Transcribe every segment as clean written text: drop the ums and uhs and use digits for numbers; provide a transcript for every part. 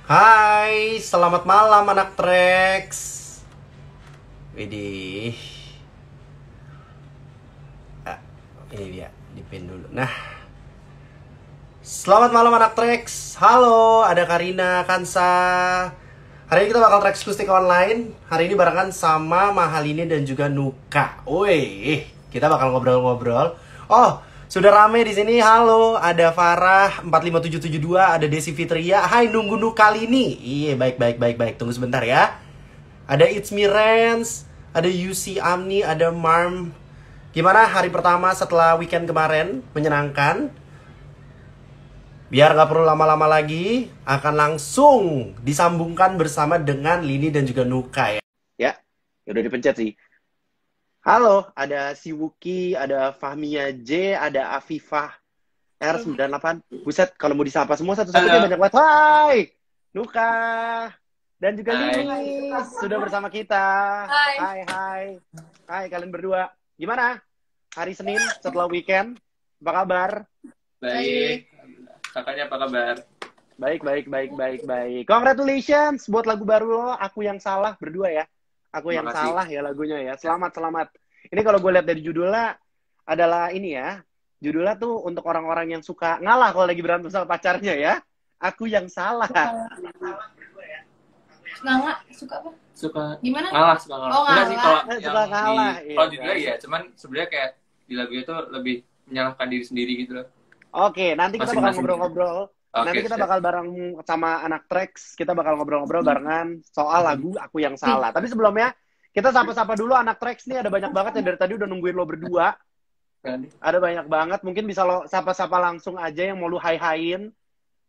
Hai, selamat malam anak Trax. Widih. Ah, ini dia, dipin dulu. Nah, selamat malam anak Trax. Halo, ada Karina, Kansa. Hari ini kita bakal Trax Kustik Online. Hari ini barengan sama Mahalini dan juga Nuka. Wih, kita bakal ngobrol-ngobrol. Oh, sudah rame di sini. Halo, ada Farah 45772, ada Desi Fitria. Hai, nunggu Nuka kali ini. Iya, baik. Tunggu sebentar ya. Ada It's Me Rens, ada UC Amni, ada Marm. Gimana hari pertama setelah weekend kemarin? Menyenangkan? Biar gak perlu lama-lama lagi, akan langsung disambungkan bersama dengan Lini dan juga Nuka ya. Ya, udah dipencet sih. Halo, ada si Wuki, ada Fahmia J, ada Afifah R98. Buset, kalau mau disapa semua satu-satunya banyak banget. Hai, Nuka dan juga Lini sudah bersama kita. Hai, kalian berdua. Gimana? Hari Senin setelah weekend, apa kabar? Baik. Kakaknya apa kabar? Baik. Congratulations buat lagu baru lo, Aku Yang Salah, berdua ya. Aku Yang Salah ya lagunya ya. Selamat. Ini kalau gue lihat dari judulnya adalah ini ya. Judulnya tuh untuk orang-orang yang suka ngalah kalau lagi berantem sama pacarnya ya. Aku Yang Salah. Suka apa? Suka gimana? Suka ngalah. Oh, ngalah. Sih kalau Suka ngalah. Kalau judulnya ya, cuman sebenarnya kayak di lagu itu lebih menyalahkan diri sendiri gitu loh. Oke, nanti kita bakal ngobrol-ngobrol. Nanti kita bakal bareng sama anak Trax. Kita bakal ngobrol-ngobrol barengan soal lagu Aku Yang Salah. Tapi sebelumnya, kita sapa-sapa dulu anak Trax nih. Ada banyak banget yang dari tadi udah nungguin lo berdua. Ada banyak banget. Mungkin bisa lo sapa-sapa langsung aja yang mau lo hai-hain.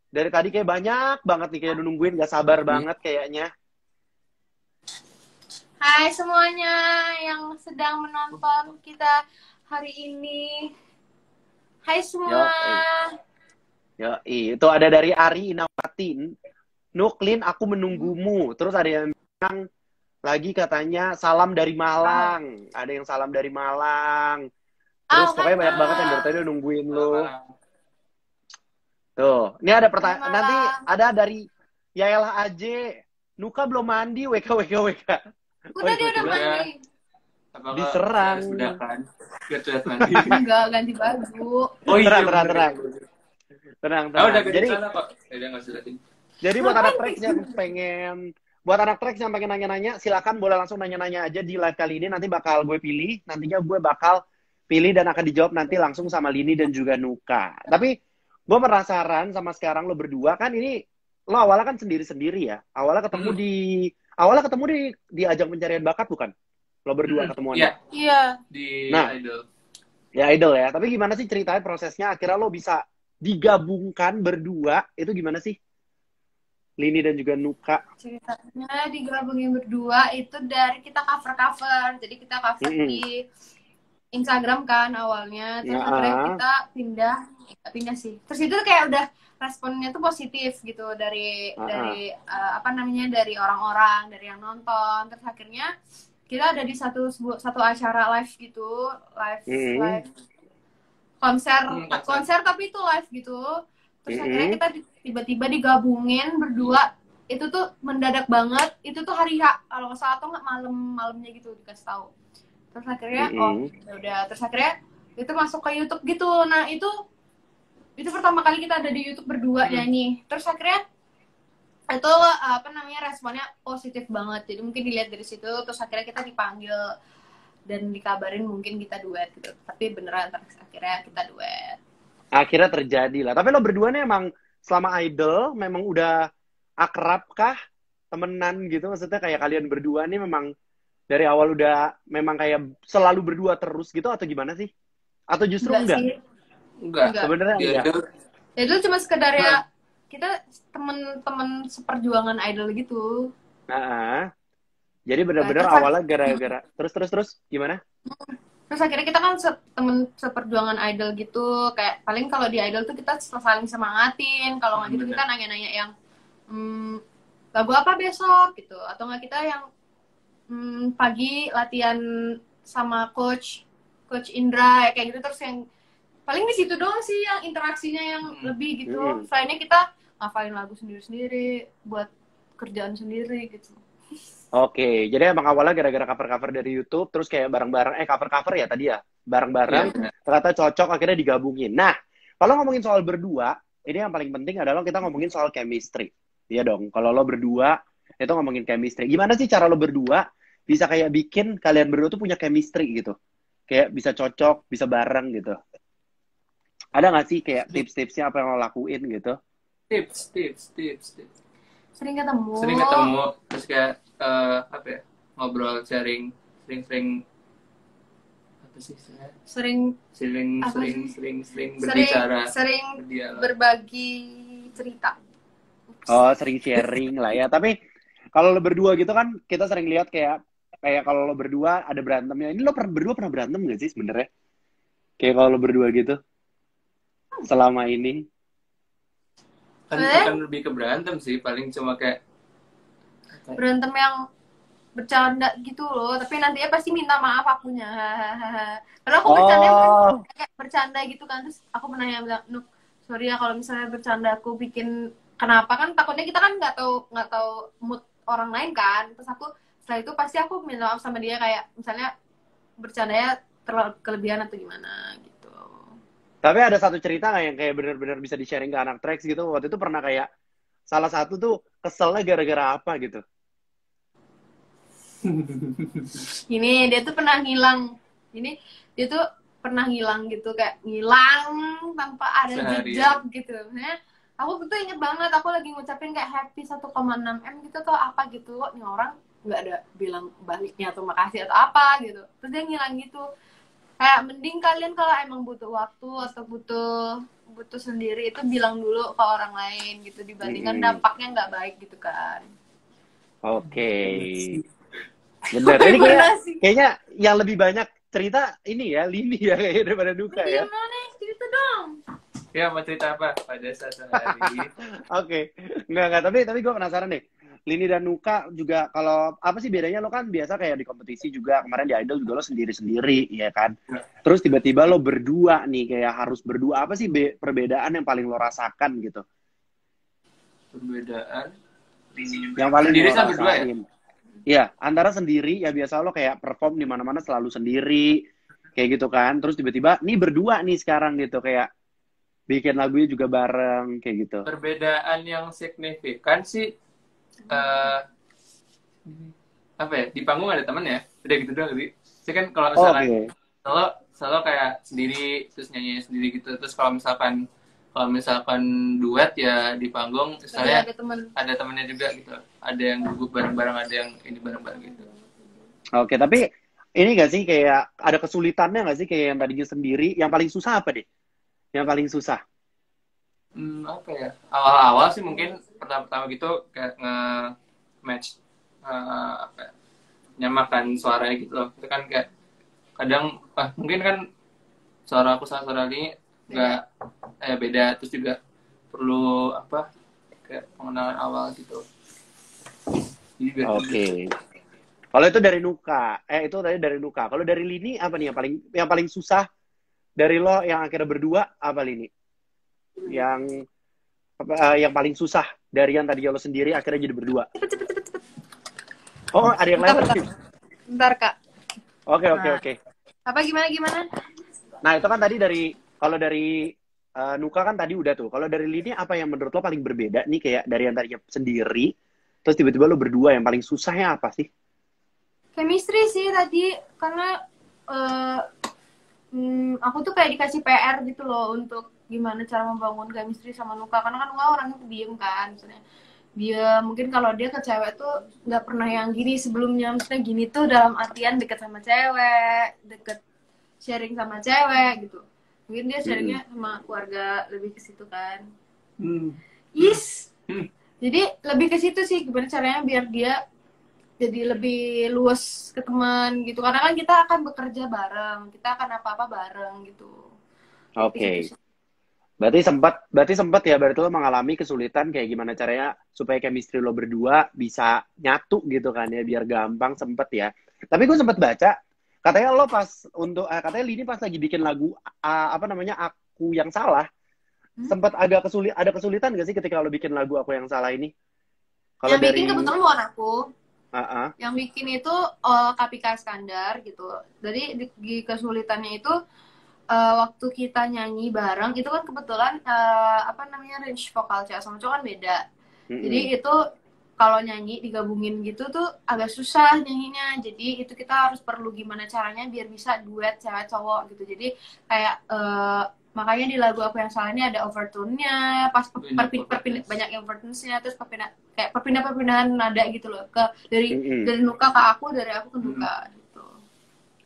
Dari tadi kayak banyak banget nih kayak udah nungguin. Gak sabar banget kayaknya. Hai semuanya yang sedang menonton kita hari ini. Hai semua. Itu ada dari Ari Inawati. Nuklin, aku menunggumu. Terus ada yang bilang lagi katanya salam dari Malang. Ada yang salam dari Malang. Terus pokoknya banyak banget yang dari tadi nungguin lo. Tuh, ini ada pertanyaan. Nanti ada dari Yaelah Aje. Nuka belum mandi, WK. Udah dia udah mandi. Apakah diserang. Sudah kan? Biar mandi. Enggak, ganti baju. Oh iya, Tenang. Udah jadi kok. Jadi buat anak Trax yang pengen nanya-nanya, silakan boleh langsung nanya-nanya aja di live kali ini. Nanti bakal gue pilih. Nantinya gue bakal pilih dan akan dijawab nanti langsung sama Lini dan juga Nuka. Tapi gue penasaran sama sekarang lo berdua kan ini lo awalnya kan sendiri-sendiri ya. Awalnya ketemu di ajang pencarian bakat bukan? Lo berdua ketemuan. Iya. Di Idol. Ya Idol ya. Tapi gimana sih ceritanya prosesnya akhirnya lo bisa digabungkan berdua? Itu gimana sih? Lini dan juga Nuka. Ceritanya digabungin berdua itu dari kita cover. Jadi kita cover di Instagram kan awalnya. Terus akhirnya kita pindah sih. Terus itu kayak udah responnya tuh positif gitu dari dari orang-orang, dari yang nonton. Terus akhirnya kita ada di satu acara live gitu, live konser tapi itu live gitu. Terus akhirnya kita tiba-tiba digabungin berdua. Itu tuh mendadak banget. Itu tuh hari kalau nggak salah atau nggak malamnya gitu dikasih tahu. Terus akhirnya udah. Terus akhirnya itu masuk ke YouTube gitu. Nah itu pertama kali kita ada di YouTube berdua nyanyi. Terus akhirnya itu responnya positif banget. Jadi mungkin dilihat dari situ. Terus akhirnya kita dipanggil dan dikabarin mungkin kita duet gitu. Tapi beneran akhirnya kita duet. Akhirnya terjadi lah. Tapi lo berdua nih emang selama Idol memang udah akrab kah? Temenan gitu? Maksudnya kayak kalian berdua nih memang dari awal udah memang kayak selalu berdua terus gitu atau gimana sih? Atau justru enggak? Enggak. Sebenarnya enggak. Itu cuma sekedar ya kita temen seperjuangan Idol gitu. Jadi benar-benar awalnya gara-gara terus gimana? Terus akhirnya kita kan temen seperjuangan Idol gitu. Kayak paling kalau di Idol tuh kita saling semangatin. Kalau nggak gitu kita nanya-nanya yang lagu apa besok gitu. Atau nggak kita yang pagi latihan sama coach Indra kayak gitu. Terus yang paling di situ doang sih yang interaksinya yang lebih gitu. Selainnya kita ngafalin lagu sendiri-sendiri buat kerjaan sendiri gitu. Oke, jadi emang awalnya gara-gara cover-cover dari YouTube, terus kayak bareng-bareng, cover-cover ya tadi ya, bareng-bareng, Iya. ternyata cocok, akhirnya digabungin. Nah, kalau ngomongin soal berdua, ini yang paling penting adalah kita ngomongin soal chemistry. Iya dong, kalau lo berdua, itu ngomongin chemistry. Gimana sih cara lo berdua bisa kayak bikin kalian berdua tuh punya chemistry gitu? Kayak bisa cocok, bisa bareng gitu. Ada nggak sih kayak tips-tipsnya apa yang lo lakuin gitu? Tips. Sering ketemu. Sering ketemu, terus kayak apa ya, ngobrol, sharing, sering apa sih saya? Sering Apa Sering berbicara, sering berdialog. berbagi cerita. Oh, sering sharing lah ya. Tapi kalau lo berdua gitu kan, kita sering lihat kayak kalau lo berdua ada berantemnya. Ini lo berdua pernah berantem gak sih sebenarnya? Kayak kalau lo berdua gitu selama ini. Kan bukan lebih ke berantem sih, paling cuma kayak Berantem yang bercanda gitu loh, tapi nantinya pasti minta maaf akunya. Karena aku kayak bercanda gitu kan, terus aku pernah yang bilang, Nuk, sorry ya kalau misalnya bercanda aku bikin kenapa, kan takutnya kita kan nggak tahu mood orang lain kan. Terus aku setelah itu pasti aku minta maaf sama dia, kayak misalnya bercandanya terlalu kelebihan atau gimana gitu. Tapi ada satu cerita nggak yang kayak benar-benar bisa di-sharing ke anak Trax gitu? Waktu itu pernah kayak salah satu tuh keselnya gara-gara apa gitu? Ini dia tuh pernah ngilang. Dia tuh pernah ngilang gitu, kayak ngilang tanpa ada jejak gitu. Nah, aku tuh inget banget, aku lagi ngucapin kayak happy 1,6 M gitu atau apa gitu. Nih orang nggak ada bilang baliknya atau makasih atau apa gitu. Terus dia ngilang gitu. Kayak mending kalian kalau emang butuh waktu atau butuh sendiri itu bilang dulu ke orang lain gitu, dibandingkan dampaknya nggak baik gitu kan. Oke. Bener. Ini kayaknya yang lebih banyak cerita ini ya, Lini ya kayaknya daripada Nuka ya. Gimana cerita dong? Ya, mau cerita apa pada satu hari? Oke. Enggak, tapi gue penasaran deh. Lini dan Nuka juga, kalau apa sih bedanya? Lo kan biasa kayak di kompetisi juga, kemarin di Idol juga lo sendiri-sendiri, ya kan? Terus tiba-tiba lo berdua nih, kayak harus berdua. Apa sih perbedaan yang paling lo rasakan gitu? Perbedaan? Yang paling sendiri lo sama berdua ya? Iya, antara sendiri, ya biasa lo kayak perform di mana-mana selalu sendiri, kayak gitu kan. Terus tiba-tiba, nih berdua nih sekarang gitu, kayak bikin lagunya juga bareng, kayak gitu. Perbedaan yang signifikan sih, apa ya, di panggung ada temen ya, udah gitu doang sih. Saya kan kalau misalkan selalu kayak sendiri, terus nyanyi sendiri gitu. Terus kalau misalkan duet ya di panggung, misalnya ada temennya juga gitu. Ada yang gugup bareng-bareng, ada yang ini bareng-bareng gitu. Oke, tapi ini gak sih kayak ada kesulitannya gak sih kayak yang tadinya sendiri, yang paling susah apa deh? Yang paling susah? Apa ya? Awal-awal sih mungkin pertama-tama gitu kayak nge-match apa ya, nyamakan suaranya gitu loh. Itu kan kayak kadang mungkin kan suara aku sama suara ini nggak beda, terus juga perlu apa kayak pengenalan awal gitu. Oke. Kalau itu dari Nuka, itu tadi dari Nuka. Kalau dari Lini apa nih yang paling susah dari lo yang akhirnya berdua apa Lini? Yang paling susah dari yang tadi lo sendiri akhirnya jadi berdua. Cepet. Oh, ada yang lain. Bentar, Kak. Oke. Apa gimana? Nah, itu kan tadi kalau dari Nuka kan tadi udah tuh. Kalau dari Lini apa yang menurut lo paling berbeda nih kayak dari yang tadinya sendiri terus tiba-tiba lo berdua, yang paling susahnya apa sih? Chemistry sih tadi, karena aku tuh kayak dikasih PR gitu loh untuk gimana cara membangun chemistry sama Nuka, karena kan Nuka orangnya pendiam kan, misalnya dia mungkin kalau dia ke cewek tuh nggak pernah yang gini sebelumnya, maksudnya gini tuh dalam artian deket sama cewek, deket sharing sama cewek gitu, mungkin dia sharingnya sama keluarga lebih ke situ kan. Jadi lebih ke situ sih, gimana caranya biar dia jadi lebih luas ke teman gitu, karena kan kita akan bekerja bareng, kita akan apa-apa bareng gitu. Oke. Berarti sempat ya, berarti lo mengalami kesulitan kayak gimana caranya supaya chemistry lo berdua bisa nyatu gitu kan ya, biar gampang, sempet ya. Tapi gue sempat baca katanya lo katanya Lini pas lagi bikin lagu Aku Yang Salah, sempat ada kesulitan gak sih ketika lo bikin lagu Aku Yang Salah ini? Kalau Yang bikin kebetulan bukan aku. Yang bikin itu Kapika Iskandar gitu. Jadi di kesulitannya itu waktu kita nyanyi bareng itu kan kebetulan range vokal cewek sama cowok kan beda. Jadi itu kalau nyanyi digabungin gitu tuh agak susah nyanyinya. Jadi itu kita harus perlu gimana caranya biar bisa duet cewek cowok gitu. Jadi kayak makanya di lagu Aku Yang Salah ini ada overtone-nya, pas banyak overtones-nya, terus kayak perpindahan nada gitu loh, dari Nuka ke aku, dari aku ke Nuka gitu.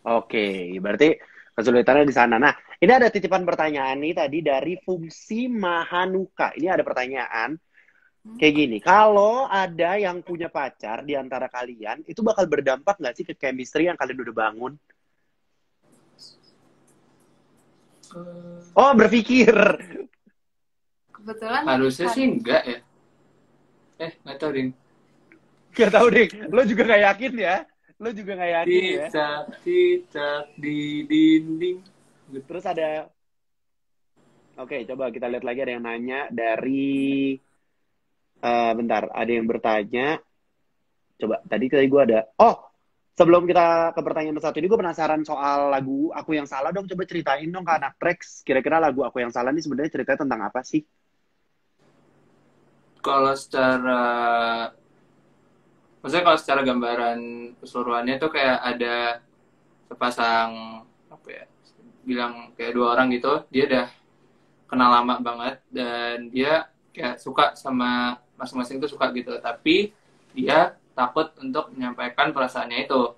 Oke, berarti kesulitannya di sana. Nah, ini ada titipan pertanyaan nih tadi dari Fungsi Mahanuka. Ini ada pertanyaan kayak gini, kalau ada yang punya pacar di antara kalian, itu bakal berdampak nggak sih ke chemistry yang kalian udah bangun? Oh, berpikir. Kebetulan harusnya sih enggak ya. Nggak tahu, Ding. Nggak tahu, Ding. Lo juga nggak yakin ya? Lo juga nggak yakin ya? Cicak di dinding. Terus ada... Oke, coba kita lihat lagi, ada yang nanya dari... bentar, ada yang bertanya. Coba, tadi gue ada... Oh! Sebelum kita ke pertanyaan satu ini, gue penasaran soal lagu Aku Yang Salah dong. Coba ceritain dong ke anak Trax. Kira-kira lagu Aku Yang Salah ini sebenarnya ceritanya tentang apa sih? Kalau secara gambaran keseluruhannya tuh kayak ada sepasang bilang kayak dua orang gitu, dia udah kenal lama banget dan dia kayak suka sama masing-masing tuh suka gitu, tapi dia takut untuk menyampaikan perasaannya itu.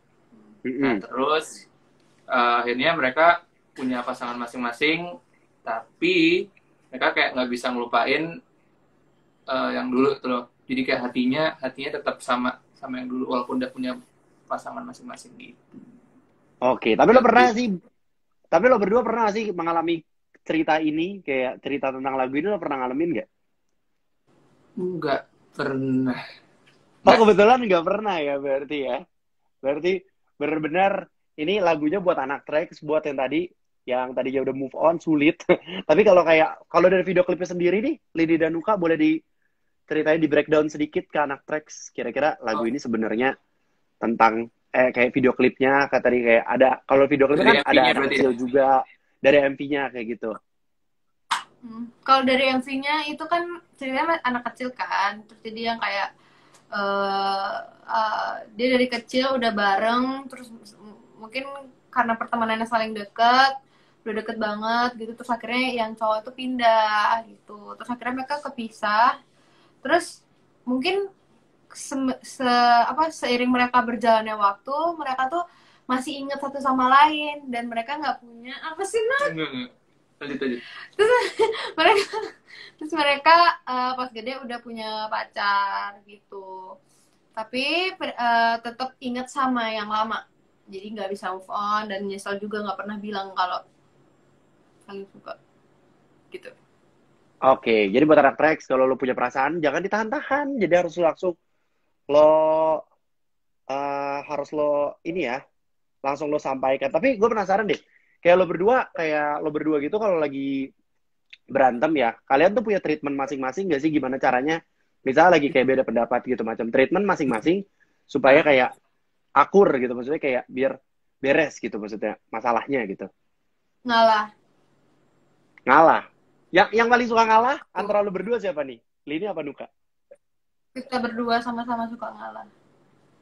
Nah, terus akhirnya mereka punya pasangan masing-masing, tapi mereka kayak nggak bisa ngelupain yang dulu tuh loh. Jadi kayak hatinya tetap sama yang dulu walaupun udah punya pasangan masing-masing gitu. Oke, tapi lo berdua pernah sih mengalami cerita ini, kayak cerita tentang lagu ini, lo pernah ngalamin nggak? Nggak pernah. Oh, kebetulan nggak pernah ya, berarti ya. Berarti benar-benar ini lagunya buat anak Trax, buat yang tadinya udah move on, sulit. Tapi kalau dari video klipnya sendiri nih, Lini dan Nuka boleh diceritain, di breakdown sedikit ke anak Trax. Kira-kira lagu ini sebenarnya tentang kayak video klipnya, kayak tadi kayak ada, kalau video klipnya kan ada anak kecil juga, dari MV-nya kayak gitu. Kalau dari MV-nya itu kan ceritanya anak kecil kan, terus jadi yang kayak dia dari kecil udah bareng, terus mungkin karena pertemanannya saling udah deket banget gitu, terus akhirnya yang cowok itu pindah gitu, terus akhirnya mereka kepisah, terus mungkin seiring mereka berjalannya waktu, mereka tuh masih inget satu sama lain dan mereka nggak punya apa sih Lanjut. Terus mereka pas gede udah punya pacar gitu, tapi tetap inget sama yang lama, jadi nggak bisa move on dan nyesel juga nggak pernah bilang kalau saling suka gitu. Oke, jadi buat anak Trax, kalau lo punya perasaan jangan ditahan-tahan, jadi harus langsung harus langsung lo sampaikan. Tapi gue penasaran deh, kayak lo berdua gitu kalau lagi berantem ya, kalian tuh punya treatment masing-masing gak sih? Gimana caranya? Misalnya lagi kayak beda pendapat gitu, macam treatment masing-masing supaya kayak akur gitu, maksudnya kayak biar beres gitu, maksudnya masalahnya gitu. Ngalah. Yang paling suka ngalah antara lo berdua siapa nih? Lini apa Nuka? Kita berdua sama-sama suka ngalah.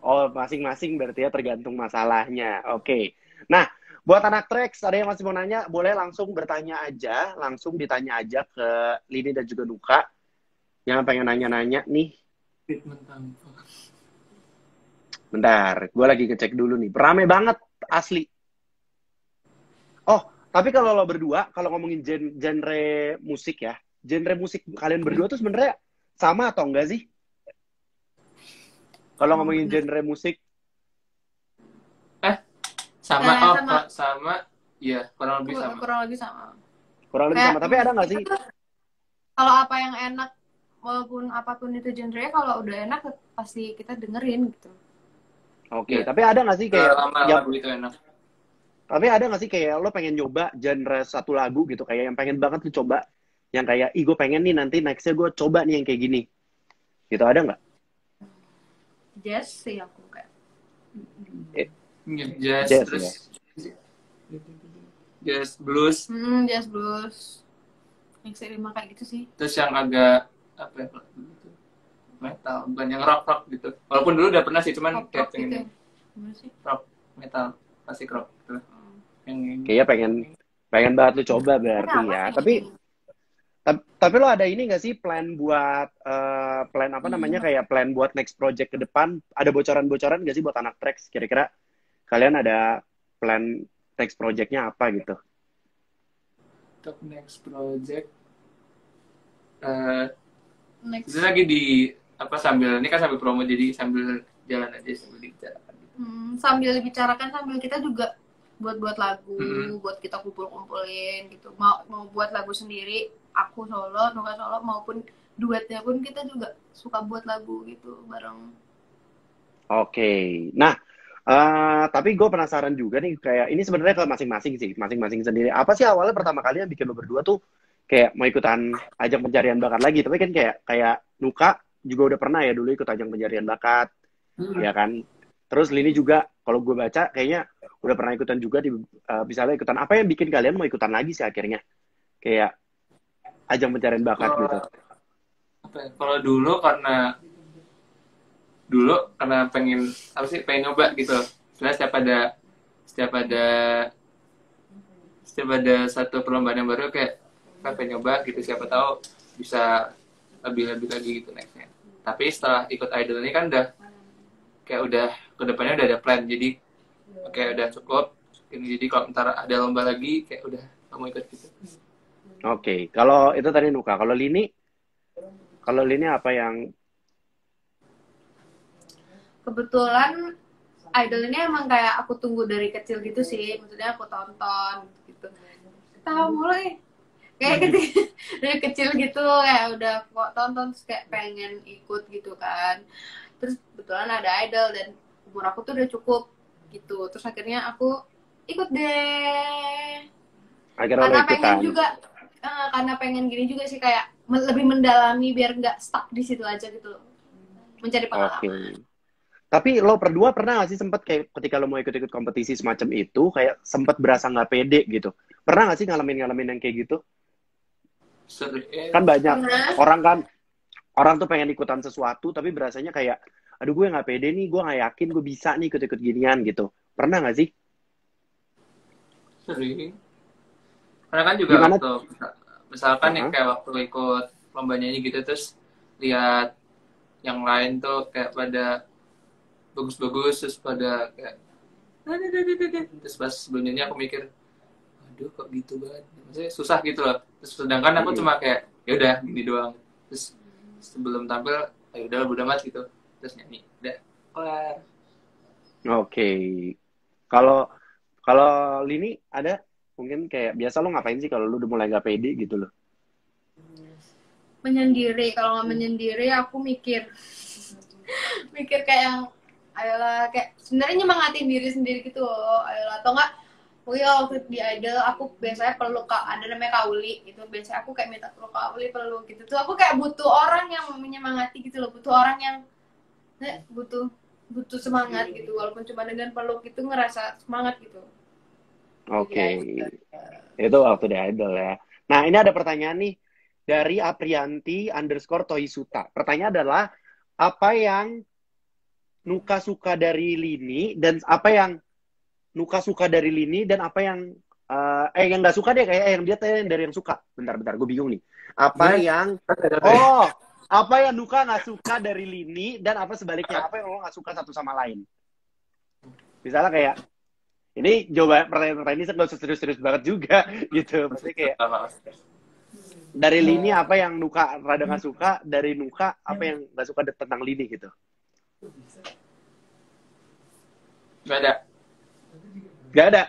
Oh, masing-masing berarti ya, tergantung masalahnya. Oke. Nah, buat anak Trax, ada yang masih mau nanya, boleh langsung langsung ditanya aja ke Lini dan juga Nuka. Yang pengen nanya-nanya nih. Bentar, gue lagi ngecek dulu nih. Rame banget, asli. Oh, tapi kalau lo berdua, kalau ngomongin genre musik ya, genre musik kalian berdua tuh sebenarnya sama atau enggak sih? Kalau ngomongin genre musik. Sama. Iya, kurang lebih sama. Kurang lebih sama. Tapi ada nggak sih? Kalau apa yang enak, walaupun apapun itu genre-nya, kalau udah enak pasti kita dengerin gitu. Oke, tapi ada nggak sih kayak lagu itu enak. Tapi ada nggak sih kayak lo pengen nyoba genre satu lagu gitu, kayak yang pengen banget lo coba, Yang kayak, ih gue pengen nih nanti next-nya gue coba nih yang kayak gini. Gitu, ada nggak? Jazz sih aku kayak. Eh, Jazz, Jazz terus ya. jazz blues, Jazz blues. Yang serima kayak gitu sih. terus yang agak apa ya, metal, bukan yang rock gitu. Walaupun dulu udah pernah sih, cuman kayak Pop pengen gitu. yang Gimana sih? rock, metal, klasik rock gitu. Yang Kayaknya pengen banget lu coba berarti Kenapa ya. sih? Tapi lo ada ini nggak sih plan buat plan apa namanya kayak plan buat next project ke depan? Ada bocoran-bocoran nggak sih buat anak Trax? Kira-kira kalian ada plan next projectnya apa gitu? untuk next project, eh Next. itu lagi di apa, sambil ini kan sambil promo, jadi sambil jalan aja sambil dibicarakan. Sambil dibicarakan sambil kita juga buat lagu, buat kita kumpul-kumpulin gitu. Mau buat lagu sendiri, aku solo, Nuka solo, maupun duetnya pun kita juga suka buat lagu gitu bareng. Oke. Nah, tapi gue penasaran juga nih kayak ini sebenarnya ke masing-masing sih, masing-masing sendiri. Apa sih awalnya pertama kali yang bikin lo berdua tuh kayak mau ikutan ajang pencarian bakat lagi? Tapi kan kayak Nuka juga udah pernah ya dulu ikut ajang pencarian bakat, ya kan? Terus Lini juga, kalau gue baca kayaknya udah pernah ikutan juga di misalnya ikutan apa yang bikin kalian mau ikutan lagi sih akhirnya? Kayak ajang pencarian bakat gitu. Apa ya? Kalau dulu karena pengen nyoba gitu. Sebenarnya setiap ada satu perlombaan yang baru kayak pengen nyoba gitu, siapa tahu bisa lebih lagi gitu nextnya. Tapi setelah ikut idol ini kan udah kedepannya udah ada plan, jadi kayak udah cukup. Jadi kalau ntar ada lomba lagi kayak udah kamu ikut gitu. Oke. Kalau itu tadi Nuka, kalau Lini apa yang Kebetulan idol ini emang kayak aku tunggu dari kecil gitu sih, maksudnya aku tonton gitu. Tahu mulai kayak gitu dari kecil gitu kayak udah kok tonton terus kayak pengen ikut gitu kan. Terus kebetulan ada idol dan umur aku tuh udah cukup gitu. Terus akhirnya aku ikut deh. akhirnya lo Karena ikutan? pengen juga karena pengen gini juga sih kayak lebih mendalami biar nggak stuck di situ aja gitu loh. Mencari pengalaman. Oke. Tapi lo berdua pernah gak sih sempet kayak ketika lo mau ikut-ikut kompetisi semacam itu kayak sempet berasa nggak pede gitu? Pernah gak sih ngalamin yang kayak gitu? Kan banyak orang tuh pengen ikutan sesuatu tapi berasanya kayak aduh gue nggak pede nih, gue nggak yakin gue bisa nih ikut-ikut ginian gitu. Pernah gak sih? Sering. Karena kan juga Gimana? waktu misalkan nih kayak waktu ikut lomba nyanyi gitu, terus lihat yang lain tuh kayak pada bagus-bagus, terus pada kayak terus pas sebelumnya aku mikir aduh kok gitu banget, maksudnya susah gitu loh. Terus sedangkan aku cuma kayak ya udah gini doang, terus sebelum tampil ya udah udah amat gitu, terus nyanyi udah kelar. Oke. Kalau Lini ada mungkin kayak biasa lo ngapain sih kalau lo udah mulai nggak pede gitu loh? Menyendiri. Kalau nggak menyendiri aku mikir kayak yang ayolah, kayak sebenarnya nyemangatin diri sendiri gitu loh. Ayolah, atau enggak waktu di idol aku biasanya peluk ada namanya Kauli gitu, biasanya aku kayak minta peluk Kauli, peluk gitu tuh. Aku kayak butuh orang yang menyemangati gitu loh, butuh orang yang butuh semangat gitu, walaupun cuma dengan peluk itu ngerasa semangat gitu. Oke. Itu waktu di idol ya. Nah ini ada pertanyaan nih dari Aprianti_Toyisuta. Pertanyaan adalah apa yang Nuka suka dari Lini dan apa yang Nuka suka dari Lini dan apa yang yang nggak suka deh kayak yang dia tanya dari yang suka. Bentar, gue bingung nih. Apa yang Nuka nggak suka dari Lini dan apa sebaliknya, apa yang lo nggak suka satu sama lain? Misalnya kayak ini pertanyaan ini nggak usah serius-serius banget juga gitu. Maksudnya kayak dari Lini apa yang Nuka rada nggak suka, dari Nuka apa yang nggak suka tentang Lini gitu. Gak ada.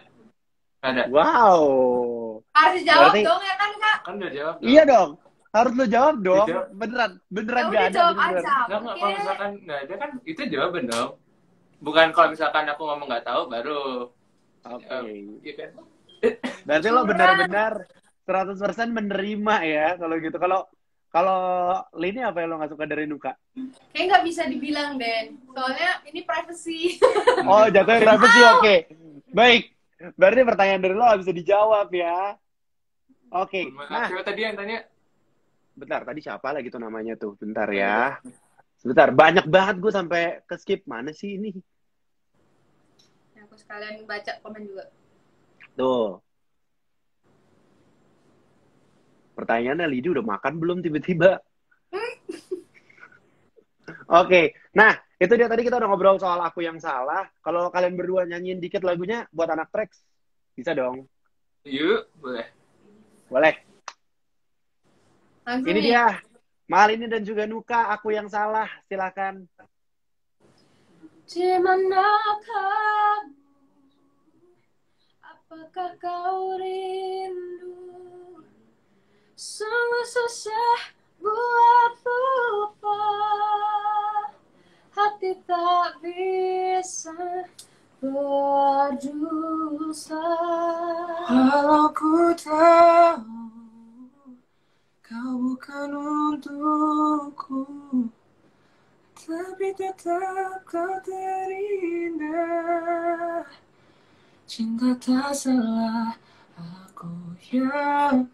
Wow. Harus jawab dong ya kan Kak? Kan udah jawab dong. Iya dong. Harus lo jawab dong. Dijawab. Beneran Ya gak udah ada. jawab Beneran. aja. Nggak, kalau misalkan nggak ada kan itu jawaban dong. Bukan kalau misalkan aku ngomong nggak tahu baru. Oke. Iya kan? Berarti lo benar-benar 100% menerima ya kalau gitu. Kalau kalau Lini apa yang lo nggak suka dari Nuka? Kayak nggak bisa dibilang, Den. Soalnya ini privacy. Oh, jatuhnya privacy, oke. Baik. Berarti pertanyaan dari lo nggak bisa dijawab ya. Oke. Nah, Siapa tadi yang tanya? bentar. Tadi siapa lagi tuh namanya tuh? Bentar ya. Sebentar. Banyak banget gue sampai ke skip. Mana sih ini? Nah, aku sekalian baca komen juga. Tuh. Pertanyaannya, Lidi udah makan belum tiba-tiba? Oke. Nah, itu dia tadi kita udah ngobrol soal Aku Yang Salah. Kalau kalian berdua nyanyiin dikit lagunya buat anak Trax, bisa dong? Yuk, boleh. Boleh. Langsung Ini nih. dia. Malini dan juga Nuka, Aku Yang Salah. Silakan. Di mana kamu? Apakah kau rindu? Sungguh susah buat lupa. Hati tak bisa berdosa. Kalau ku tahu kau bukan untukku, tapi tetap kau terindah. Cinta tak salah, aku yang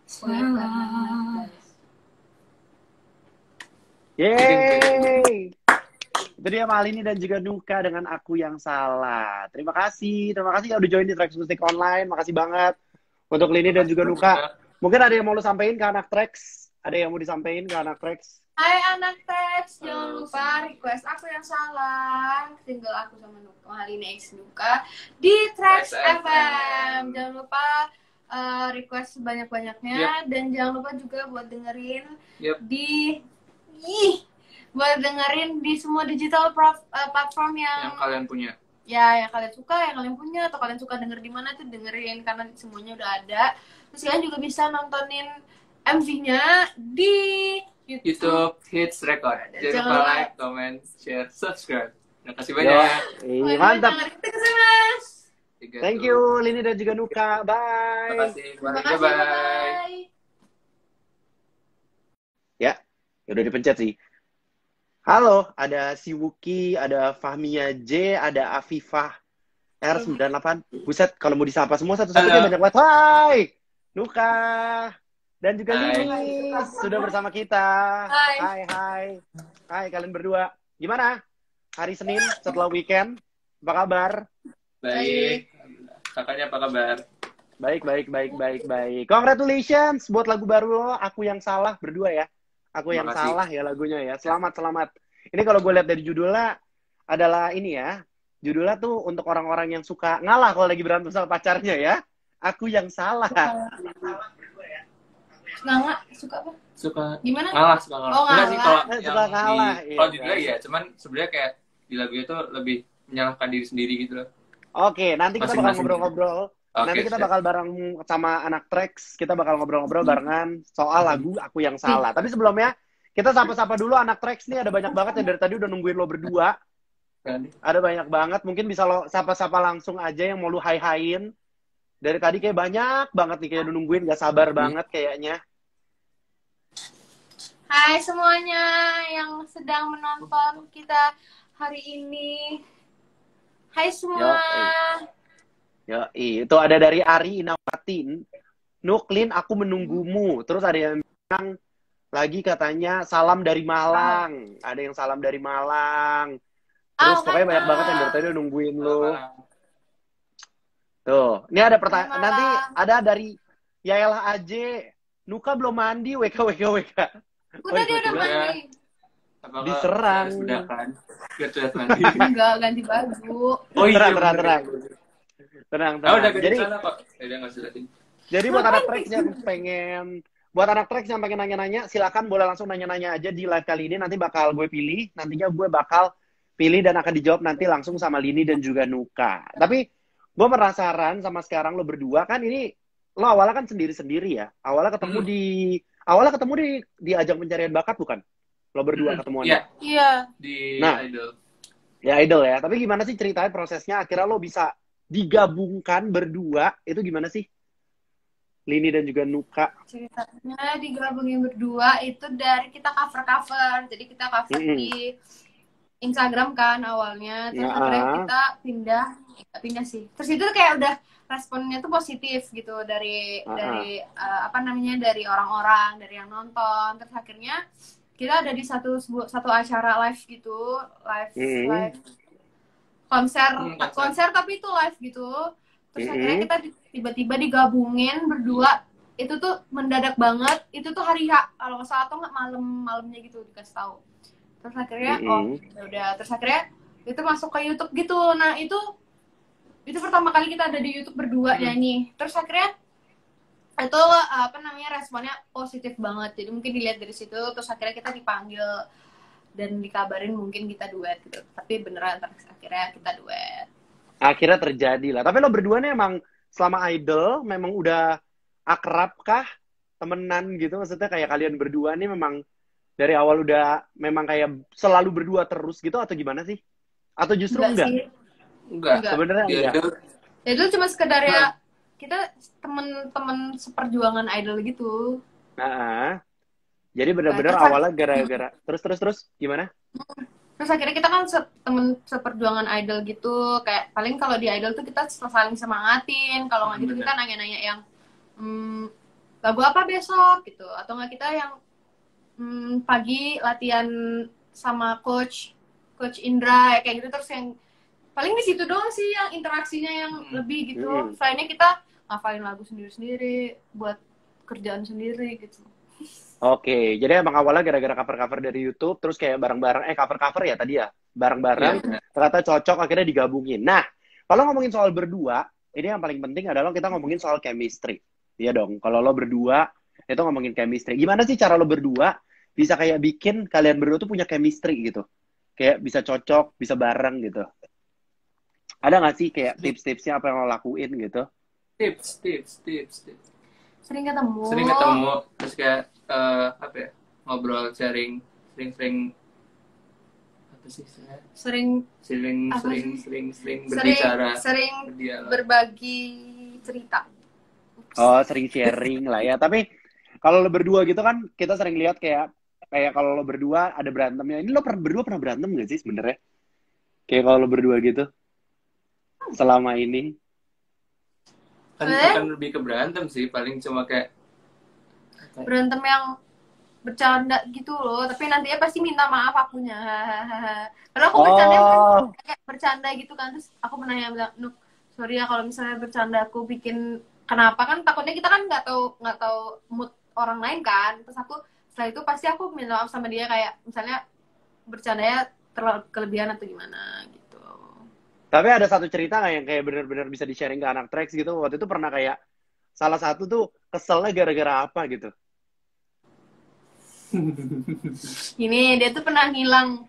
salah. Yeay! Itu dia Malini dan juga Nuka dengan Aku Yang Salah. Terima kasih ya udah join di Trax Musik Online. Makasih banget untuk Lini dan juga Nuka. Mungkin ada yang mau lu sampein ke anak Trax? Ada yang mau disampaikan ke anak Trax? Hai anak Trax, jangan lupa request Aku Yang Salah, single aku sama Nuka, Malini X Nuka di Trax FM. Jangan lupa request sebanyak-banyaknya. Dan jangan lupa juga buat dengerin buat dengerin di semua digital platform yang kalian punya. Ya, yang kalian suka, yang kalian punya, atau kalian suka denger di mana tuh dengerin, karena semuanya udah ada. Terus kalian juga bisa nontonin MV-nya di YouTube Hits Record. Jangan lupa like, comment, share, subscribe. Terima kasih banyak. Mantap. Mas. Thank you Lini dan juga Nuka. Bye. Terima kasih. Bye. Ya, udah dipencet sih. Halo, ada si Wuki, ada Fahmia J, ada Afifah R98. Buset, kalau mau disapa semua satu-satunya banyak banget. Hai, Nuka. Dan juga Lini sudah bersama kita. Hai, kalian berdua. Gimana? Hari Senin setelah weekend, apa kabar? Baik. Kakaknya apa kabar? Baik. Congratulations buat lagu baru lo, Aku Yang Salah berdua ya. Aku Yang Salah ya lagunya ya. Selamat. Ini kalau gue lihat dari judulnya adalah ini ya. Judulnya tuh untuk orang-orang yang suka ngalah kalau lagi berantem sama pacarnya ya. Aku Yang Salah. Suka apa? Suka gimana? Suka ngalah. Oh, ngalah. Enggak sih kalau Suka ngalah. Kalau judulnya ya, cuman sebenarnya kayak di lagu itu lebih menyalahkan diri sendiri gitu loh. Oke, nanti kita bakal ngobrol-ngobrol. Nanti kita bakal bareng sama anak Trax, kita bakal ngobrol-ngobrol barengan soal lagu Aku Yang Salah. Tapi sebelumnya, kita sapa-sapa dulu anak Trax nih, ada banyak banget yang dari tadi udah nungguin lo berdua. Ada banyak banget, mungkin bisa lo sapa-sapa langsung aja yang mau lo hai-hain. Dari tadi kayak banyak banget nih, kayak udah nungguin, gak sabar banget kayaknya. Hai semuanya yang sedang menonton kita hari ini. Hai semua. Itu ada dari Ari Inawati. Nuklin, aku menunggumu. Terus ada yang bilang lagi katanya salam dari Malang. Ada yang salam dari Malang. Terus pokoknya banyak banget yang dari tadi udah nungguin lo. Tuh, ini ada pertanyaan. Nanti ada dari Yaelah Aje. Nuka belum mandi, WK. Udah dia udah mandi. Diserang. Sudah kan? Sudah mandi. Enggak, ganti baju. Oh iya, tenang. Jadi buat anak Trax yang pengen nanya-nanya, silakan boleh langsung nanya-nanya aja di live kali ini. Nanti bakal gue pilih. Nantinya gue bakal pilih dan akan dijawab nanti langsung sama Lini dan juga Nuka. Tapi gue penasaran sama sekarang lo berdua kan ini lo awalnya kan sendiri-sendiri ya. Awalnya ketemu di ajang pencarian bakat bukan? Lo berdua ketemuannya. Iya. Di Idol. Ya Idol ya. Tapi gimana sih ceritanya prosesnya akhirnya lo bisa digabungkan berdua itu gimana sih? Lini dan juga Nuka? Ceritanya digabungin berdua itu dari kita cover-cover. Jadi kita cover Mm-mm. di Instagram kan awalnya, terus akhirnya Nah, kita pindah sih. Terus itu kayak udah responnya tuh positif gitu dari apa namanya, dari orang-orang, dari yang nonton. Terus akhirnya kita ada di satu acara live gitu, live konser konser. konser tapi itu live gitu. Terus akhirnya mm-mm, kita tiba-tiba digabungin berdua. Itu tuh mendadak banget. Itu tuh hari H kalau nggak salah, atau nggak malamnya gitu dikasih tahu. Terus akhirnya mm-mm. ya udah, terus akhirnya itu masuk ke YouTube gitu. Nah itu pertama kali kita ada di YouTube berdua nyanyi. Terus akhirnya itu apa namanya, responnya positif banget. Jadi mungkin dilihat dari situ. Terus akhirnya kita dipanggil dan dikabarin mungkin kita duet gitu. Tapi beneran terus akhirnya kita duet. Akhirnya terjadi lah. Tapi lo berdua nih emang selama Idol memang udah akrab kah? Temenan gitu? Maksudnya kayak kalian berdua nih memang dari awal udah memang kayak selalu berdua terus gitu atau gimana sih? Atau justru Enggak enggak? sih. Enggak. Sebenarnya Dia enggak. itu Ya itu cuma sekedar ya kita temen-temen seperjuangan idol gitu. Nah, jadi Nah, benar-benar terus, awalnya gara-gara terus gimana? terus akhirnya kita kan temen seperjuangan idol gitu. Kayak paling kalau di idol tuh kita saling semangatin. Kalau nggak gitu kita nanya-nanya yang lagu apa besok gitu. Atau nggak kita yang pagi latihan sama coach Indra ya, kayak gitu. Terus yang paling di situ doang sih yang interaksinya yang lebih gitu. Selainnya kita ngafalin lagu sendiri-sendiri, buat kerjaan sendiri gitu. Oke, jadi emang awalnya gara-gara cover-cover dari YouTube, terus kayak bareng-bareng, cover-cover ya tadi ya, bareng-bareng, ternyata cocok, akhirnya digabungin. Nah, kalau ngomongin soal berdua, ini yang paling penting adalah kita ngomongin soal chemistry. Iya dong, kalau lo berdua, itu ngomongin chemistry. Gimana sih cara lo berdua bisa kayak bikin kalian berdua tuh punya chemistry gitu? Kayak bisa cocok, bisa bareng gitu. Ada nggak sih kayak tips-tipsnya apa yang lo lakuin gitu? tips. Sering ketemu. Terus kayak apa ya, ngobrol, sharing, sering apa sih saya? Sering berbicara, berbagi cerita. Oh, sering sharing lah ya. Tapi kalau lo berdua gitu kan, kita sering lihat kayak kalau lo berdua ada berantemnya. Ini lo berdua pernah berantem gak sih sebenarnya? Kayak kalau lo berdua gitu selama ini. Kan bukan lebih ke berantem sih, paling cuma kayak berantem yang bercanda gitu loh, tapi nantinya pasti minta maaf akunya. Karena aku kayak bercanda gitu kan, terus aku pernah yang bilang, Nuk, sorry ya kalau misalnya bercanda aku bikin kenapa, kan takutnya kita kan nggak tahu mood orang lain kan. Terus aku setelah itu pasti aku minta maaf sama dia, kayak misalnya bercandanya terlalu kelebihan atau gimana gitu. Tapi ada satu cerita nggak yang kayak benar-benar bisa di-sharing ke anak Trax gitu? Waktu itu pernah kayak salah satu tuh keselnya gara-gara apa gitu? Ini dia tuh pernah ngilang.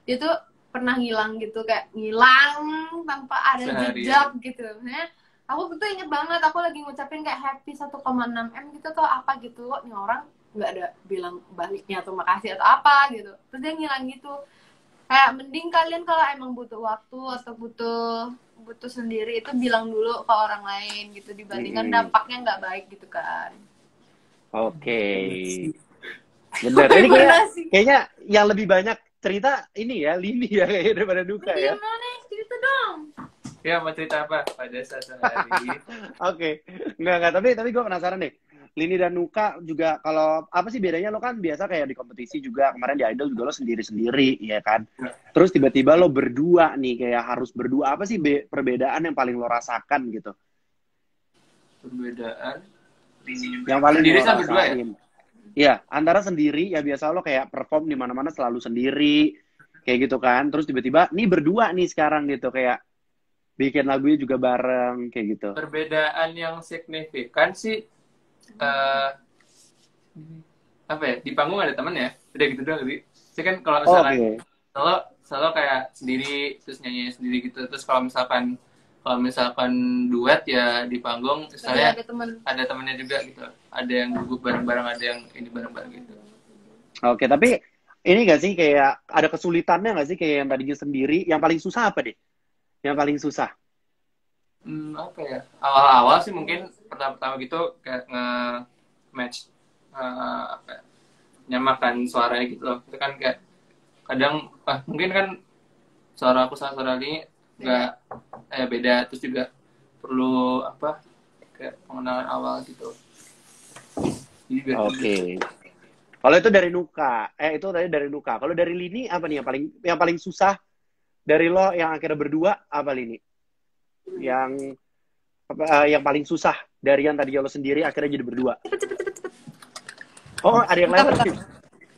Dia tuh pernah ngilang gitu, kayak ngilang tanpa ada jejak gitu. Nah, aku tuh inget banget, aku lagi ngucapin kayak happy 1,6 M gitu atau apa gitu. Nih orang nggak ada bilang baliknya atau makasih atau apa gitu. Terus dia ngilang gitu. Kayak mending kalian kalau emang butuh waktu atau butuh sendiri itu bilang dulu ke orang lain gitu, dibandingkan dampaknya nggak baik gitu kan. Oke. Bener. Ini kayaknya yang lebih banyak cerita ini ya, Lini ya kayaknya daripada Nuka ya. Gimana? Cerita dong. Ya, mau cerita apa pada saat hari? Oke. Enggak. Tapi gue penasaran deh. Lini dan Nuka juga kalau apa sih bedanya? Lo kan biasa kayak di kompetisi juga, kemarin di Idol juga lo sendiri-sendiri, ya kan? Terus tiba-tiba lo berdua nih, kayak harus berdua. Apa sih perbedaan yang paling lo rasakan gitu? Perbedaan? Yang paling sendiri lo sama berdua ya? Ya, antara sendiri, ya biasa lo kayak perform di mana-mana selalu sendiri, kayak gitu kan. Terus tiba-tiba, nih berdua nih sekarang gitu, kayak bikin lagunya juga bareng, kayak gitu. Perbedaan yang signifikan sih, apa ya, di panggung ada temen ya, udah gitu doang sih. Saya kan kalau misalkan selalu kayak sendiri, terus nyanyi sendiri gitu. Terus kalau misalkan duet ya di panggung, misalnya ada temennya juga gitu. Ada yang gugup bareng-bareng, ada yang ini bareng-bareng gitu. Oke, tapi ini gak sih kayak ada kesulitannya gak sih kayak yang tadinya sendiri, yang paling susah apa deh? Yang paling susah? Apa ya? Awal-awal sih mungkin pertama-pertama gitu kayak nge-match apa ya, nyamakan suaranya gitu loh. Itu kan kayak kadang mungkin kan suara aku sama suara ini nggak beda, terus juga perlu apa kayak pengenalan awal gitu. Jadi biar Oke. Kalau itu dari Nuka, itu tadi dari Nuka. Kalau dari Lini apa nih yang paling susah dari lo yang akhirnya berdua apa Lini? Yang paling susah dari yang tadi lo sendiri akhirnya jadi berdua. Oh, ada yang lain lagi.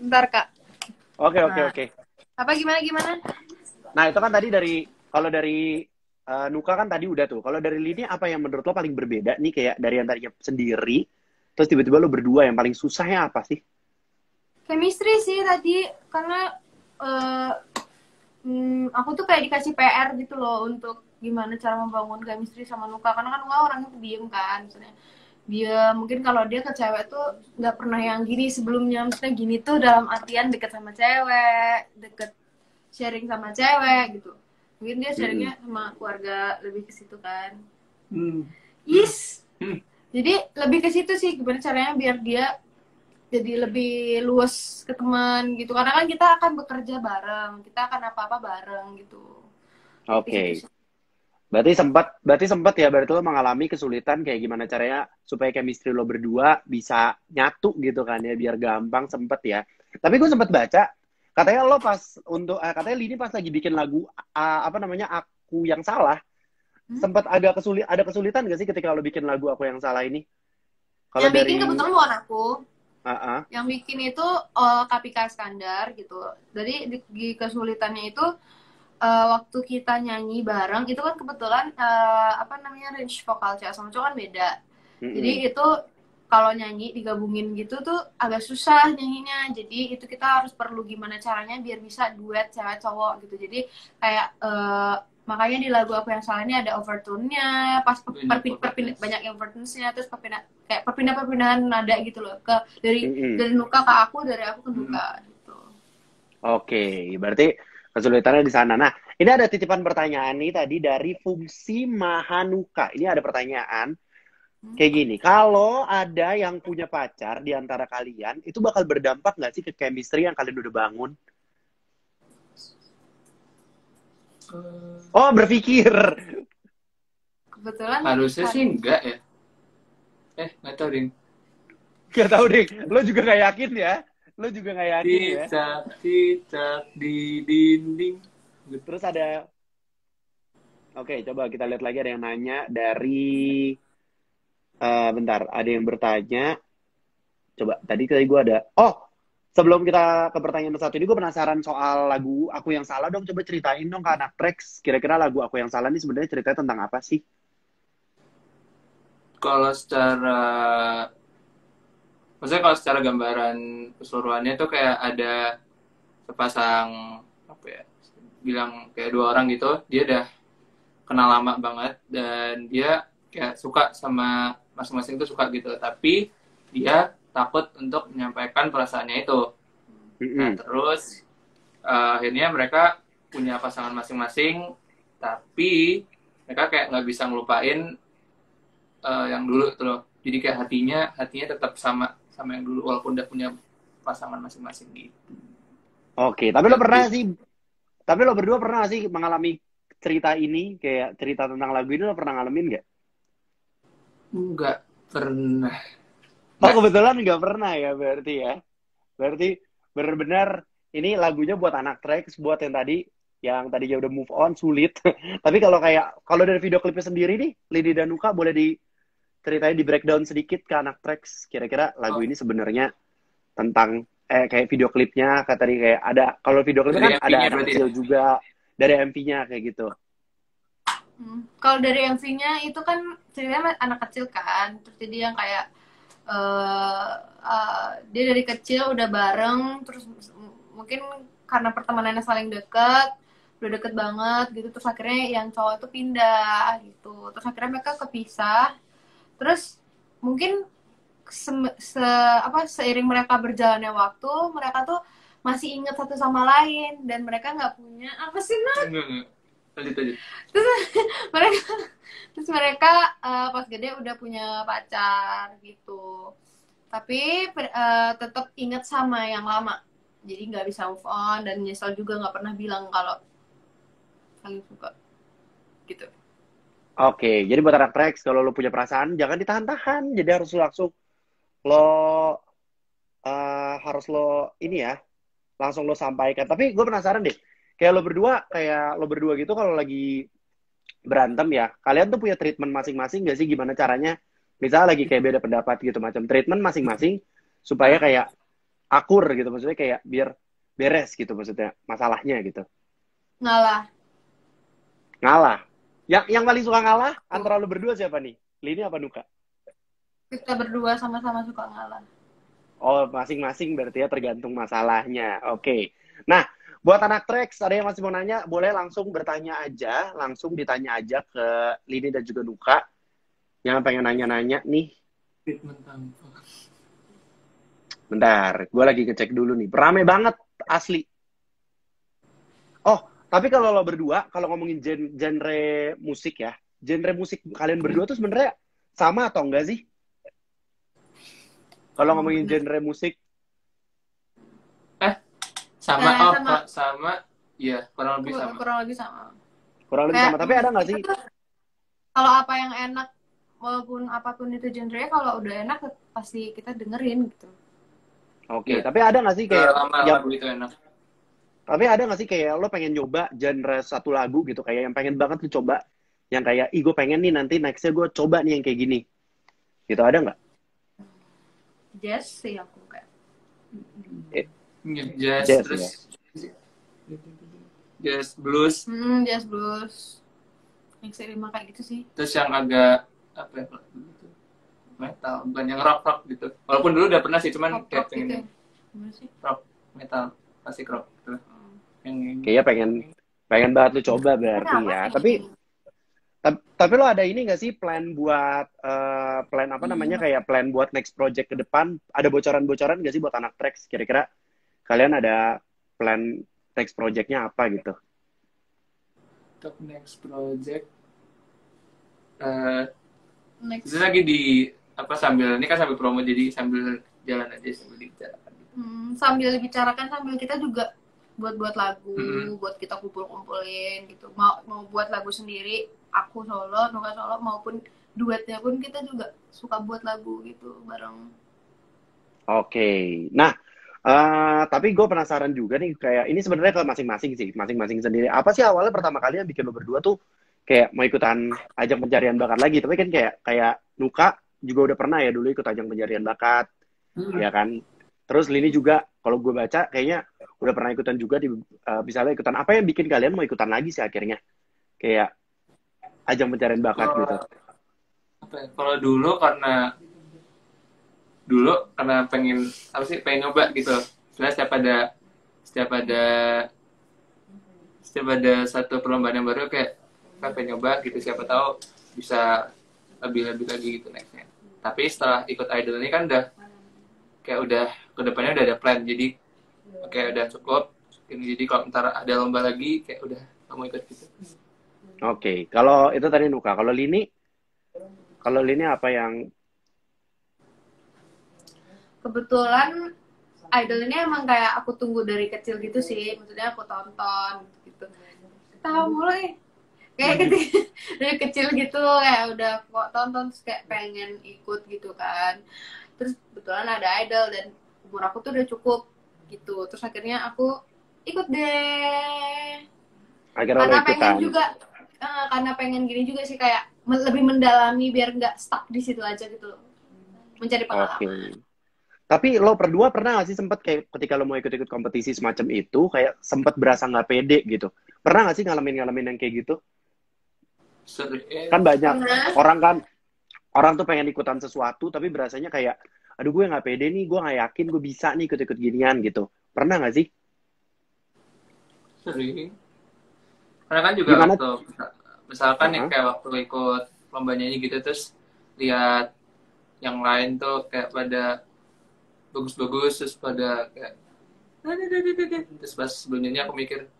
Bentar Kak. Oke. Apa gimana? Nah, itu kan tadi kalau dari Nuka kan tadi udah tuh. Kalau dari Lini apa yang menurut lo paling berbeda nih kayak dari yang tadinya sendiri, terus tiba-tiba lo berdua yang paling susahnya apa sih? Chemistry sih tadi, karena aku tuh kayak dikasih PR gitu loh untuk gimana cara membangun chemistry sama Nuka, karena kan Nuka orangnya pendiam kan, maksudnya dia mungkin kalau dia ke cewek tuh nggak pernah yang gini sebelumnya, maksudnya gini tuh dalam artian deket sama cewek, deket sharing sama cewek gitu, mungkin dia sharingnya sama keluarga lebih ke situ kan. Jadi lebih ke situ sih, gimana caranya biar dia jadi lebih luas ke teman gitu, karena kan kita akan bekerja bareng, kita akan apa-apa bareng gitu. Oke. Berarti sempat ya, berarti lo mengalami kesulitan kayak gimana caranya supaya chemistry lo berdua bisa nyatu gitu kan ya, biar gampang, sempet ya. Tapi gue sempat baca, katanya lo katanya Lini pas lagi bikin lagu, apa namanya, Aku Yang Salah, sempat ada kesulitan gak sih ketika lo bikin lagu Aku Yang Salah ini? Kalau yang bikin kebetulan bukan aku. Yang bikin itu Kapika Iskandar gitu. Jadi di kesulitannya itu waktu kita nyanyi bareng itu kan kebetulan range vokal cewek sama cowok kan beda. Jadi itu kalau nyanyi digabungin gitu tuh agak susah nyanyinya. Jadi itu kita harus perlu gimana caranya biar bisa duet cewek cowok gitu. Jadi kayak makanya di lagu Aku Yang Salah ini ada overtone-nya, pas banyak overtones-nya, terus perpindahan nada gitu loh, dari Nuka ke aku, dari aku ke Nuka gitu. Oke, berarti kesulitannya di sana. Nah, ini ada titipan pertanyaan nih tadi dari Fungsi Mahanuka. Ini ada pertanyaan kayak gini, kalau ada yang punya pacar di antara kalian, itu bakal berdampak nggak sih ke chemistry yang kalian udah bangun? Oh, berpikir. Kebetulan harusnya sih enggak ya. Nggak tahu ding. Gak tahu ding. Lo juga nggak yakin ya? Lo juga nggak yakin ya? Cicak di dinding. Terus ada. Oke, coba kita lihat lagi, ada yang nanya dari. Bentar, ada yang bertanya. Coba, tadi gue ada. Oh, sebelum kita ke pertanyaan satu ini, gue penasaran soal lagu Aku Yang Salah dong. Coba ceritain dong ke anak Trax. Kira-kira lagu Aku Yang Salah ini sebenarnya ceritanya tentang apa sih? Maksudnya kalau secara gambaran keseluruhannya tuh kayak ada sepasang bilang kayak dua orang gitu, dia udah kenal lama banget dan dia kayak suka sama masing-masing tuh suka gitu, tapi dia takut untuk menyampaikan perasaannya itu. Nah terus akhirnya mereka punya pasangan masing-masing, tapi mereka kayak nggak bisa ngelupain yang dulu tuh loh. Jadi kayak hatinya tetap sama yang dulu walaupun udah punya pasangan masing-masing gitu. Oke, tapi lo berdua pernah sih mengalami cerita ini, kayak cerita tentang lagu ini, lo pernah ngalamin nggak? Enggak pernah. Oh, kebetulan nggak pernah ya, berarti ya. Berarti benar-benar ini lagunya buat anak Trax, buat yang tadinya udah move on, sulit. Tapi kalau dari video klipnya sendiri nih, Lini dan Nuka boleh diceritain, di breakdown sedikit ke anak Trax. Kira-kira lagu ini sebenarnya tentang kayak video klipnya, kayak ada, kalau video klipnya kan ada anak kecil juga, dari MV-nya kayak gitu. Kalau dari MV-nya itu kan ceritanya anak kecil kan, terus jadi yang kayak dia dari kecil udah bareng, terus mungkin karena pertemanannya saling udah deket banget gitu, terus akhirnya yang cowok itu pindah gitu, terus akhirnya mereka kepisah, terus mungkin seiring mereka berjalannya waktu, mereka tuh masih ingat satu sama lain dan mereka nggak punya apa sih Lanjut aja. Terus mereka mereka pas gede udah punya pacar gitu. Tapi tetap ingat sama yang lama. Jadi nggak bisa move on dan nyesel juga nggak pernah bilang kalau saling suka gitu. Oke, jadi buat anak tracks, kalau lo punya perasaan, jangan ditahan-tahan. Jadi harus langsung lo harus lo ini ya, langsung lo sampaikan. Tapi gue penasaran deh, kayak lo berdua gitu kalau lagi berantem ya, kalian tuh punya treatment masing-masing gak sih? Gimana caranya? Misalnya lagi kayak beda pendapat gitu, macam treatment masing-masing supaya kayak akur gitu, maksudnya kayak biar beres gitu, maksudnya masalahnya gitu. Ngalah. Ngalah. Yang paling suka ngalah antara lo berdua siapa nih? Lini apa Nuka? Kita berdua sama-sama suka ngalah. Oh, masing-masing berarti ya tergantung masalahnya. Oke. Nah, buat anak Trax, ada yang masih mau nanya, boleh langsung bertanya aja, langsung ditanya aja ke Lini dan juga Nuka. Yang pengen nanya-nanya nih. Treatment tanpa. Bentar, gue lagi ngecek dulu nih. Rame banget, asli. Oh, tapi kalau lo berdua, kalau ngomongin genre musik ya, genre musik kalian berdua tuh sebenarnya sama atau enggak sih? Kalau ngomongin genre musik, Sama, sama. ya kurang lebih sama. Kurang lebih sama. kurang lebih sama. Tapi ada nggak sih? Kalau apa yang enak, walaupun apapun itu genre, kalau udah enak pasti kita dengerin gitu. Oke, Ya. tapi ada nggak sih kayak Lama yang lagu itu enak. Tapi ada nggak sih kayak lo pengen nyoba genre satu lagu gitu, kayak yang pengen banget lo coba, yang kayak, ih gue pengen nih nanti nextnya gue coba nih yang kayak gini, gitu ada nggak? Jazz sih aku kayak. Jazz, Jazz, terus jazz blues, Jazz blues. Yang lima kayak gitu sih. terus yang agak apa ya, metal, bukan yang rock gitu. Walaupun dulu udah pernah sih, cuman kayak Rock pengen gitu. Gimana sih? rock, metal, klasik rock gitu. Yang Kayaknya pengen banget lo coba berarti Apa ya. sih? Tapi lo ada ini nggak sih plan buat plan apa namanya, kayak plan buat next project ke depan? Ada bocoran-bocoran nggak sih buat anak Trax? Kira-kira kalian ada plan next projectnya apa gitu? untuk next project, Next. itu lagi di apa, sambil ini kan sambil promo, jadi sambil jalan aja, sambil dibicarakan. Sambil dibicarakan, sambil kita juga buat lagu, buat kita kumpul-kumpulin gitu. Mau buat lagu sendiri, aku solo, Nuka solo, maupun duetnya pun kita juga suka buat lagu gitu bareng. Oke. Nah, tapi gue penasaran juga nih, kayak ini sebenarnya ke masing-masing sih, masing-masing sendiri. Apa sih awalnya pertama kali yang bikin lo berdua tuh kayak mau ikutan ajang pencarian bakat lagi? Tapi kan kayak Nuka juga udah pernah ya dulu ikut ajang pencarian bakat, ya kan? Terus Lini juga, kalau gue baca kayaknya udah pernah ikutan juga di misalnya ikutan apa yang bikin kalian mau ikutan lagi sih akhirnya? Kayak ajang pencarian bakat gitu. Apa ya, kalau dulu karena pengen apa sih, pengen nyoba gitu. Sebenarnya setiap ada satu perlombaan yang baru, kayak pengen nyoba gitu, siapa tahu bisa lebih lagi gitu nextnya. Tapi setelah ikut idol ini kan udah kedepannya udah ada plan, jadi kayak udah cukup ini. Jadi kalau ntar ada lomba lagi, kayak udah kamu ikut gitu. Oke, kalau itu tadi Nuka. Kalau Lini apa yang Kebetulan idol ini emang kayak aku tunggu dari kecil gitu sih, maksudnya aku tonton gitu. Tahu mulai kayak dari kecil gitu, kayak udah kok tonton terus kayak pengen ikut gitu kan. Terus kebetulan ada idol dan umur aku tuh udah cukup gitu. Terus akhirnya aku ikut deh. akhirnya lo Karena ikutan? pengen juga, karena pengen gini juga sih, kayak lebih mendalami biar nggak stuck di situ aja gitu loh. Mencari pengalaman. Oke. Tapi lo berdua pernah gak sih sempet kayak ketika lo mau ikut-ikut kompetisi semacam itu, kayak sempet berasa nggak pede gitu? Pernah gak sih ngalamin yang kayak gitu? Kan banyak orang tuh pengen ikutan sesuatu, tapi berasanya kayak, aduh gue nggak pede nih, gue nggak yakin gue bisa nih ikut-ikut ginian gitu. Pernah gak sih? Sering. Karena kan juga Gimana? waktu misalkan nih kayak waktu ikut lomba nyanyi gitu, terus lihat yang lain tuh kayak pada bagus-bagus, terus pada kayak terus pas sebelum nyanyi aku mikir,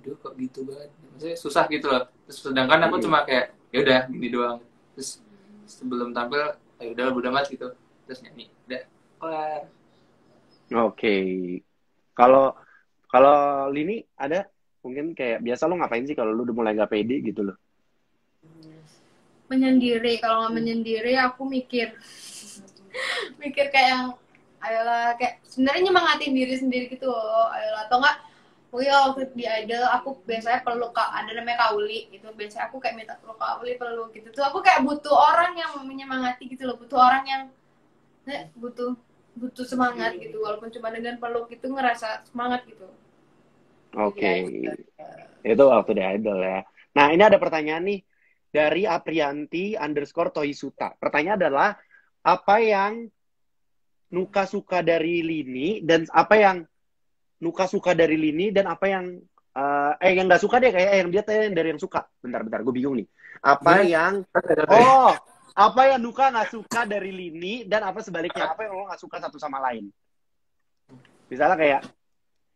aduh kok gitu banget, maksudnya susah gitu loh. Terus sedangkan aku cuma kayak ya udah gini doang, terus sebelum tampil ya udah bodo amat gitu, terus nyanyi udah kelar. Oke. Kalau kalau Lini ada mungkin kayak biasa lo ngapain sih kalau lu udah mulai gak pede gitu loh? Menyendiri. Kalau nggak menyendiri aku mikir kayak yang ayolah, kayak sebenarnya nyemangatin diri sendiri gitu loh, ayolah. Atau enggak, oh ya waktu di Idol aku biasanya peluk ada namanya Kauli gitu, biasanya aku kayak minta peluk Kauli, peluk gitu tuh, aku kayak butuh orang yang menyemangati gitu loh, butuh orang yang butuh semangat gitu, walaupun cuma dengan peluk itu ngerasa semangat gitu. Oke. Itu waktu di Idol ya. Nah, ini ada pertanyaan nih dari Aprianti_Toyisuta. Pertanyaan adalah, apa yang Nuka suka dari Lini dan apa yang Nuka suka dari Lini dan apa yang yang nggak suka deh, kayak yang dia tanya dari yang suka. Bentar, gue bingung nih. Apa yang apa yang Nuka nggak suka dari Lini dan apa sebaliknya, apa yang lo nggak suka satu sama lain? Misalnya kayak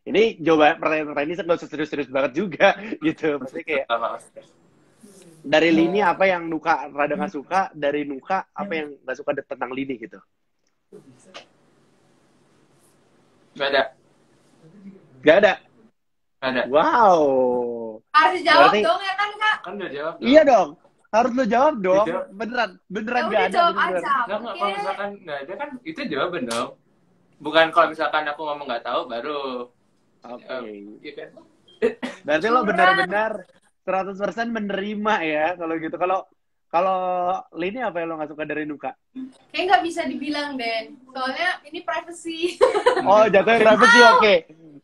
ini pertanyaan ini nggak usah serius-serius banget juga gitu. Maksudnya kayak dari Lini apa yang Nuka rada nggak suka, dari Nuka apa yang nggak suka tentang Lini gitu. Gak ada. Wow. Harus jawab Berarti, dong ya kan Kak? Kan udah jawab. Iya dong. Harus lo jawab dong. Dijawab. Beneran Ya gak udah ada. jawab Beneran. aja. Nggak, kalau misalkan nggak ada kan itu jawaban dong. Bukan kalau misalkan aku ngomong nggak tahu baru. Oke. Iya kan? Berarti lo benar-benar 100% menerima ya kalau gitu. Kalau Lini apa yang lo nggak suka dari Nuka? Kayak nggak bisa dibilang deh, soalnya ini privacy. Oh, jatuhnya privacy, oke.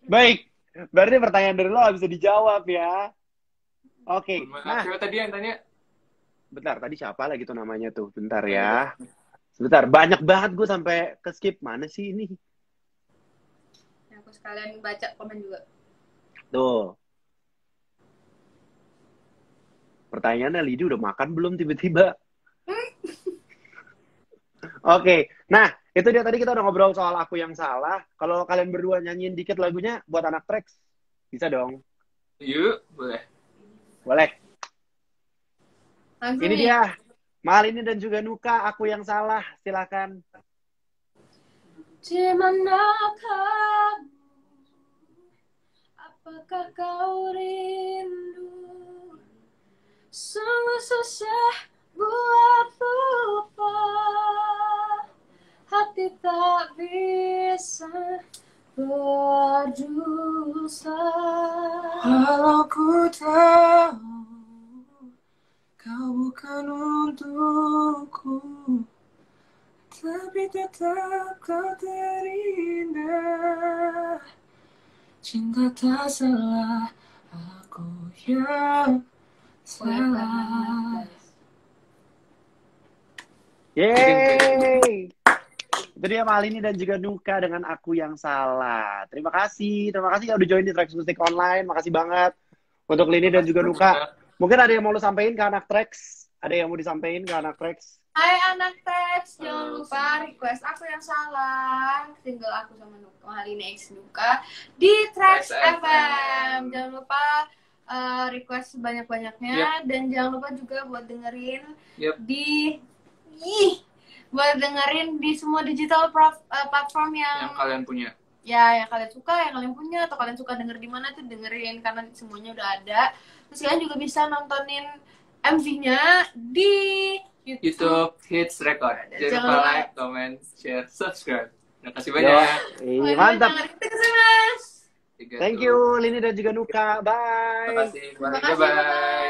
Baik. Berarti pertanyaan dari lo nggak bisa dijawab ya. Oke. Nah, Siapa tadi yang tanya? bentar, tadi siapa lagi tuh namanya tuh? Bentar ya. Sebentar, banyak banget gue sampai ke skip. Mana sih ini? Aku sekalian baca komen juga. Tuh. Pertanyaannya, Lidi udah makan belum tiba-tiba? Oke. Nah, itu dia tadi kita udah ngobrol soal Aku Yang Salah. Kalau kalian berdua nyanyiin dikit lagunya buat anak Trax, bisa dong? Yuk, boleh. Boleh. Langsung Ini nih. dia. Malini dan juga Nuka, Aku Yang Salah. Silakan. Di mana kamu? Apakah kau rindu? Sungguh susah buat lupa, hati tak bisa berdosa. Kalau ku tahu kau bukan untukku, tapi tetap kau terindah. Cinta tak salah, aku yang salah. Yeay! Itu dia Malini dan juga Nuka dengan Aku Yang Salah. Terima kasih yang udah join di Trax Musik Online. Makasih banget untuk Lini dan juga Nuka. Mungkin ada yang mau lu sampein ke anak Trax? Ada yang mau disampaikan ke anak Trax? Hai anak Trax, jangan lupa request Aku Yang Salah, single aku sama Nuka, Malini X Nuka di Trax FM. Jangan lupa request sebanyak-banyaknya. Dan jangan lupa juga buat dengerin buat dengerin di semua digital platform yang kalian punya. Ya, yang kalian suka, yang kalian punya, atau kalian suka denger di mana tuh dengerin, karena semuanya udah ada. Terus kalian juga bisa nontonin MV-nya di YouTube Hits Record. Jangan lupa like, comment, share, subscribe. Terima kasih banyak. Mantap. Mas. Thank you Lini dan juga Nuka. Bye. Terima kasih. Bye.